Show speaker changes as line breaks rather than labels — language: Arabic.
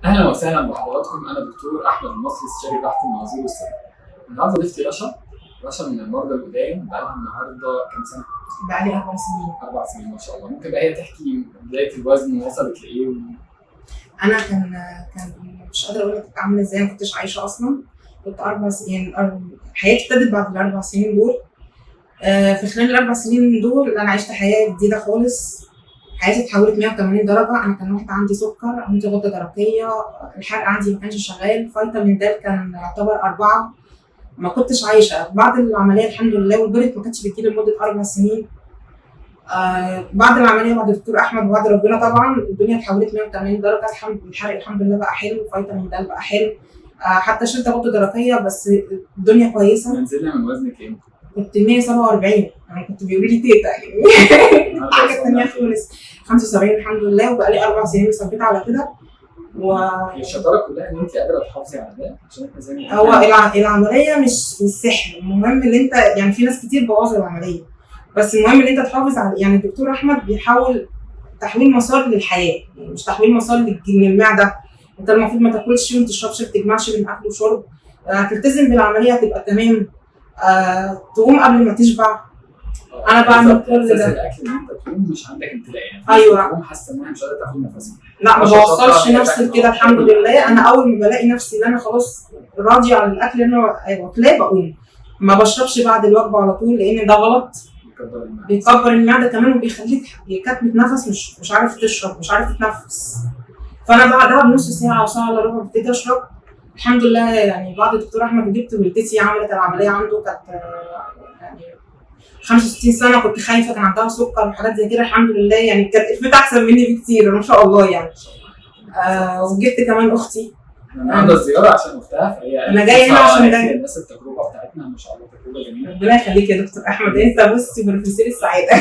اهلا وسهلا بحضراتكم. انا دكتور احمد المصري، استشاري بحث المناظير والسيرة. النهارده ضيفتي رشا من المرضى القدام، بقالها النهارده كام سنه؟
بقالي 4 سنين.
4 سنين ما شاء الله. ممكن بقى هي تحكي بدايه الوزن وصلت لايه
انا كان مش قادره اقول لك كنت عامله ازاي، ما كنتش عايشه اصلا. كنت 4 سنين، حياتي ابتدت بعد ال4 سنين دول. في خلال ال4 سنين دول انا عشت حياه جديده خالص. حياتي اتحولت 180 درجه. انا كان واحد عندي سكر، عندي غده درقيه، الحرق عندي ما كانش شغال، فيتامين د كان يعتبر 4. ما كنتش عايشه. بعد العمليه الحمد لله، والبرد ما كانتش بتجيلي لمده 4 سنين. بعد العمليه، بعد الدكتور احمد وبعد ربنا طبعا، الدنيا اتحولت 180 درجه. الحرق الحمد لله بقى حلو، فيتامين د بقى حلو. حتى شلت غده درقيه، بس الدنيا كويسه.
نزلنا من وزنك ايه؟
كنت 147. انا كنت بيقولوا لي تيتا يعني حاجه ثانيه خالص. 75 الحمد لله، وبقى لي 4 سنين مثبته على كده.
الشطاره كلها ان انت قادره تحافظي على ده، عشان احنا زي ما
هو العمليه مش سحر. المهم ان انت يعني في ناس كتير بوظوا العمليه، بس المهم ان انت تحافظ على، يعني الدكتور احمد بيحاول تحويل مسار للحياه، يعني مش تحويل مسار للمعده. انت المفروض ما تاكلش وما تشربش، ما تجمعش بين اكل وشرب. تلتزم بالعمليه هتبقى تمام. تقوم قبل ما تشبع. انا بعمل كل ده.
الاكل ان انت تقوم مش عندك امتلاء، يعني
ايوه،
تقوم حاسه انها مش قادره تاخد نفسها.
لا ما بوصلش نفسي لكده الحمد لله. انا اول ما بلاقي نفسي ان انا خلاص راضيه عن الاكل اللي انا واكلاه بقوم. ما بشربش بعد الوجبه على طول، لان ده غلط. بيكبر المعده كمان، وبيخليك كتمه نفس، مش عارف تشرب، مش عارف تتنفس. فانا بعدها بنص ساعه او ساعه الا ربع ابتدي اشرب. الحمد لله. يعني بعد الدكتور احمد وجبت والدتي عملت العمليه عنده، كانت يعني 65 سنه، كنت خايفه، كان عندها سكر وحاجات زي كده. الحمد لله يعني كانت الفت احسن مني بكتير ما شاء الله يعني. وجبت كمان اختي.
النهارده الزياره عشان اختها، فهي
انا جايه هنا عشان ده
الناس. التجربه بتاعتنا ما شاء الله تجربه جميله.
ربنا يخليك يا دكتور احمد، انت بصي بروفيسور السعاده